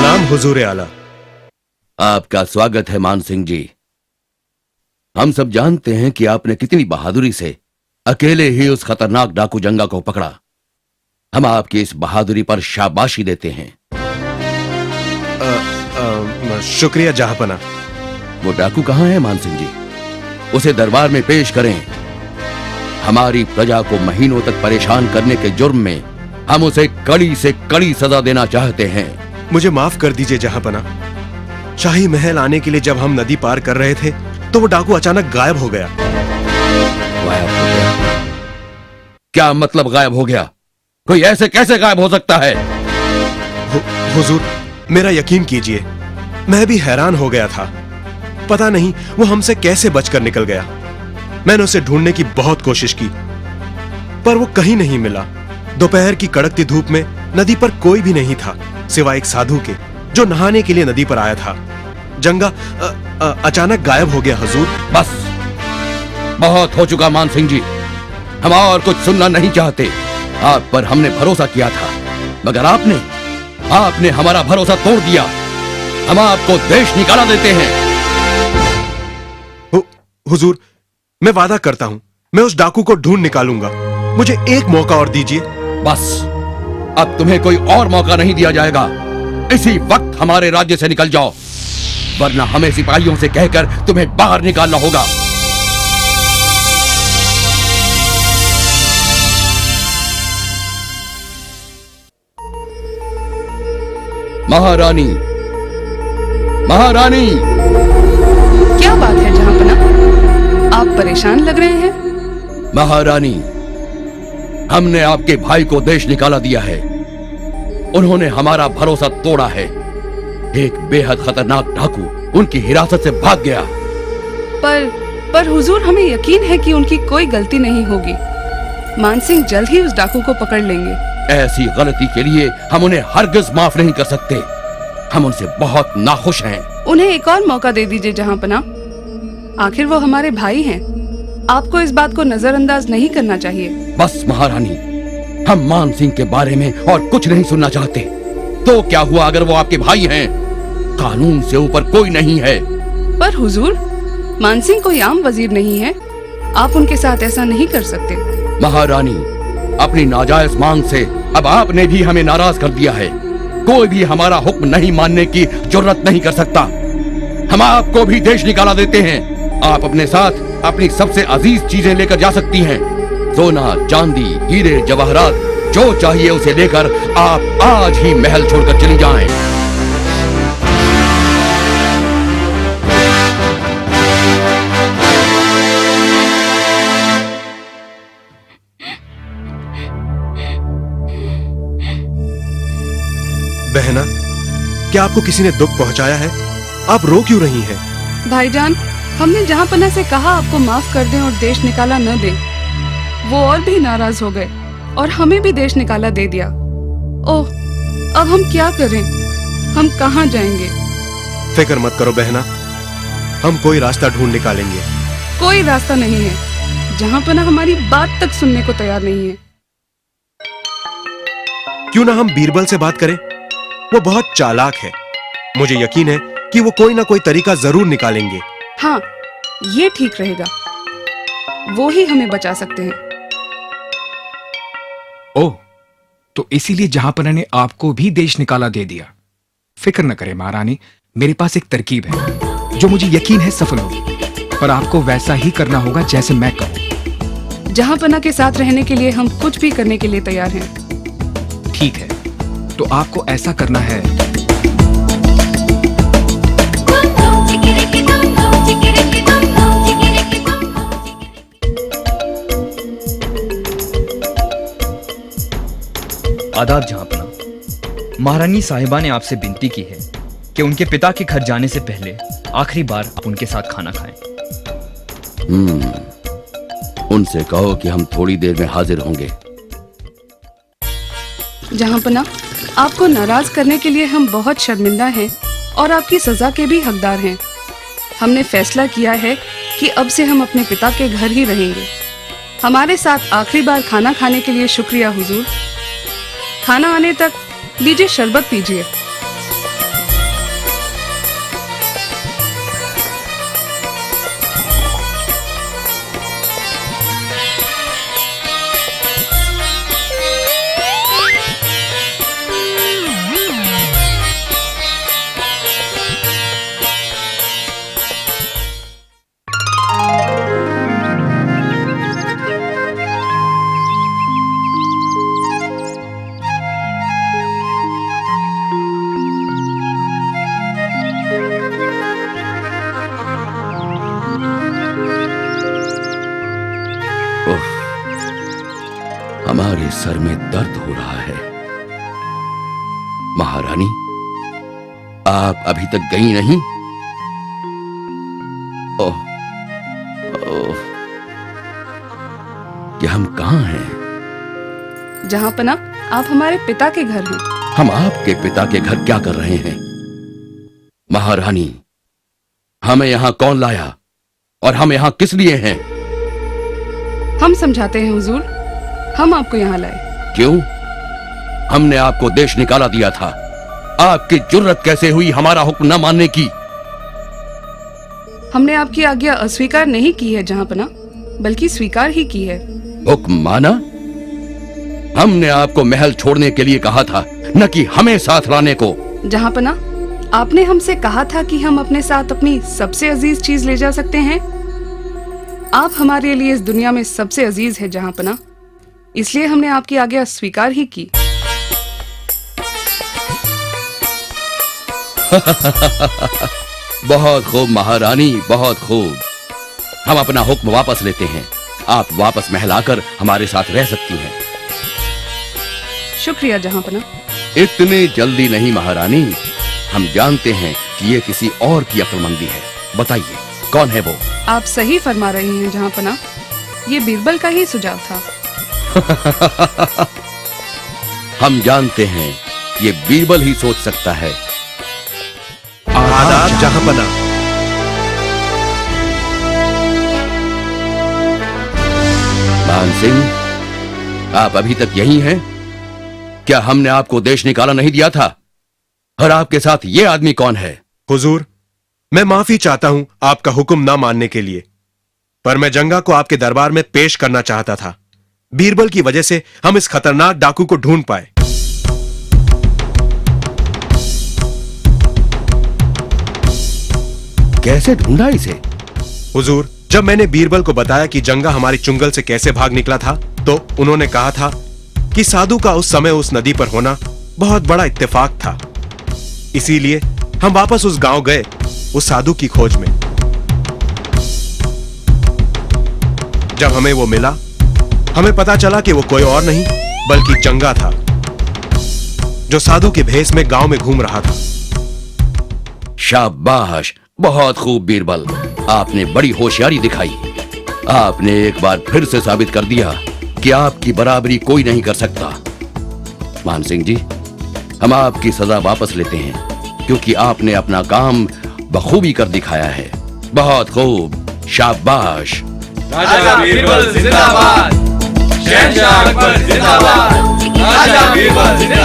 सलाम हुजूर आला। आपका स्वागत है मान सिंह जी। हम सब जानते हैं कि आपने कितनी बहादुरी से अकेले ही उस खतरनाक डाकू जंगा को पकड़ा। हम आपकी इस बहादुरी पर शाबाशी देते हैं। शुक्रिया जहांपना। वो डाकू कहां है मान सिंह जी? उसे दरबार में पेश करें। हमारी प्रजा को महीनों तक परेशान करने के जुर्म में हम उसे कड़ी से कड़ी सजा देना चाहते हैं। मुझे माफ कर दीजिए जहांपना। शाही महल आने के लिए जब हम नदी पार कर रहे थे तो वो डाकू अचानक गायब हो गया। गायब हो गया? क्या मतलब गायब हो गया? कोई ऐसे कैसे गायब हो सकता है? हुजूर, मेरा यकीन कीजिए, मैं भी हैरान हो गया था। पता नहीं वो हमसे कैसे बचकर निकल गया। मैंने उसे ढूंढने की बहुत कोशिश की पर वो कहीं नहीं मिला। दोपहर की कड़कती धूप में नदी पर कोई भी नहीं था सिवाय एक साधु के जो नहाने के लिए नदी पर आया था। जंगा अचानक गायब हो गया हुजूर। बस बहुत हो चुका मान सिंह जी, हम और कुछ सुनना नहीं चाहते। आप पर हमने भरोसा किया था मगर आपने हमारा भरोसा तोड़ दिया। हम आपको देश निकाला देते हैं। हुजूर, मैं वादा करता हूं मैं उस डाकू को ढूंढ निकालूंगा। मुझे एक मौका और दीजिए। बस अब तुम्हें कोई और मौका नहीं दिया जाएगा। इसी वक्त हमारे राज्य से निकल जाओ वरना हमें सिपाहियों से कहकर तुम्हें बाहर निकालना होगा। महारानी, महारानी! क्या बात है जहांपना? आप परेशान लग रहे हैं। महारानी, हमने आपके भाई को देश निकाला दिया है। उन्होंने हमारा भरोसा तोड़ा है। एक बेहद खतरनाक डाकू उनकी हिरासत से भाग गया। पर हुजूर, हमें यकीन है कि उनकी कोई गलती नहीं होगी। मान सिंह जल्द ही उस डाकू को पकड़ लेंगे। ऐसी गलती के लिए हम उन्हें हरगिज माफ नहीं कर सकते। हम उनसे बहुत नाखुश हैं। उन्हें एक और मौका दे दीजिए जहांपना। आखिर वो हमारे भाई हैं। आपको इस बात को नजरअंदाज नहीं करना चाहिए। बस महारानी, हम मान सिंह के बारे में और कुछ नहीं सुनना चाहते। तो क्या हुआ अगर वो आपके भाई हैं? कानून से ऊपर कोई नहीं है। पर हुजूर, मान सिंह कोई आम वजीर नहीं है। आप उनके साथ ऐसा नहीं कर सकते। महारानी, अपनी नाजायज मांग से अब आपने भी हमें नाराज कर दिया है। कोई भी हमारा हुक्म नहीं मानने की जुर्रत नहीं कर सकता। हम आपको भी देश निकाला देते हैं। आप अपने साथ अपनी सबसे अजीज चीजें लेकर जा सकती हैं। सोना, चांदी, हीरे, जवाहरात, जो चाहिए उसे लेकर आप आज ही महल छोड़कर चली जाएं। बहना, क्या आपको किसी ने दुख पहुंचाया है? आप रो क्यों रही हैं? भाईजान, हमने जहांपना से कहा आपको माफ कर दें और देश निकाला न दें। वो और भी नाराज हो गए और हमें भी देश निकाला दे दिया। ओह, अब हम क्या करें? हम कहाँ जाएंगे? फिक्र मत करो बहना, हम कोई रास्ता ढूंढ निकालेंगे। कोई रास्ता नहीं है। जहांपना हमारी बात तक सुनने को तैयार नहीं है। क्यों ना हम बीरबल से बात करें? वो बहुत चालाक है। मुझे यकीन है कि वो कोई ना कोई तरीका जरूर निकालेंगे। हाँ, ये ठीक रहेगा। वो ही हमें बचा सकते हैं। ओह, तो इसीलिए जहांपना ने आपको भी देश निकाला दे दिया। फिक्र न करें महारानी, मेरे पास एक तरकीब है जो मुझे यकीन है सफल होगी। पर आपको वैसा ही करना होगा जैसे मैं कहूं। जहांपना के साथ रहने के लिए हम कुछ भी करने के लिए तैयार हैं। ठीक है, तो आपको ऐसा करना है। आदाब जहांपना। महारानी साहिबा ने आपसे विनती की है कि उनके पिता के घर जाने से पहले आखिरी बार आप उनके साथ खाना खाएं। उनसे कहो कि हम थोड़ी देर में हाजिर होंगे। जहांपना, आपको नाराज करने के लिए हम बहुत शर्मिंदा हैं और आपकी सजा के भी हकदार हैं। हमने फैसला किया है कि अब से हम अपने पिता के घर ही रहेंगे। हमारे साथ आखिरी बार खाना खाने के लिए शुक्रिया हुजूर। खाना आने तक लीजिए, शरबत पीजिए। सर में दर्द हो रहा है। महारानी, आप अभी तक गई नहीं? ओह, ओह, कि हम कहां हैं? जहांपना, आप हमारे पिता के घर हैं। हम आपके पिता के घर क्या कर रहे हैं? महारानी, हमें यहां कौन लाया और हम यहां किस लिए हैं? हम समझाते हैं हुजूर, हम आपको यहाँ लाए। क्यों? हमने आपको देश निकाला दिया था। आपकी जुर्रत कैसे हुई हमारा हुक्म न मानने की? हमने आपकी आज्ञा अस्वीकार नहीं की है जहांपना, बल्कि स्वीकार ही की है। हुक्म माना? हमने आपको महल छोड़ने के लिए कहा था, न कि हमें साथ लाने को। जहांपना, आपने हमसे कहा था कि हम अपने साथ अपनी सबसे अजीज चीज ले जा सकते हैं। आप हमारे लिए इस दुनिया में सबसे अजीज है जहांपना, इसलिए हमने आपकी आज्ञा स्वीकार ही की। बहुत खूब महारानी, बहुत खूब। हम अपना हुक्म वापस लेते हैं। आप वापस महल आकर हमारे साथ रह सकती हैं। शुक्रिया जहांपना। इतने जल्दी नहीं महारानी, हम जानते हैं कि ये किसी और की अक्लमंदी है। बताइए, कौन है वो? आप सही फरमा रही हैं जहांपना, ये बीरबल का ही सुझाव था। हम जानते हैं ये बीरबल ही सोच सकता है। आदाब जहांपना। मान सिंह, आप अभी तक यही हैं? क्या हमने आपको देश निकाला नहीं दिया था? और आपके साथ ये आदमी कौन है? हुजूर, मैं माफी चाहता हूं आपका हुक्म ना मानने के लिए, पर मैं जंगा को आपके दरबार में पेश करना चाहता था। बीरबल की वजह से हम इस खतरनाक डाकू को ढूंढ पाए। कैसे ढूंढा इसे? हुजूर, जब मैंने बीरबल को बताया कि जंगा हमारी चुंगल से कैसे भाग निकला था, तो उन्होंने कहा था कि साधु का उस समय उस नदी पर होना बहुत बड़ा इत्तेफाक था। इसीलिए हम वापस उस गांव गए, उस साधु की खोज में। जब हमें वो मिला, हमें पता चला कि वो कोई और नहीं बल्कि जंगा था, जो साधु के भेष में गांव में घूम रहा था। शाबाश, बहुत खूब बीरबल, आपने बड़ी होशियारी दिखाई। आपने एक बार फिर से साबित कर दिया कि आपकी बराबरी कोई नहीं कर सकता। मान सिंह जी, हम आपकी सजा वापस लेते हैं, क्योंकि आपने अपना काम बखूबी कर दिखाया है। बहुत खूब, शाबाश। राजा बीरबल जिंदाबाद, शहंशाह अकबर जिंदाबाद, राजा बीरबल जिंदाबाद।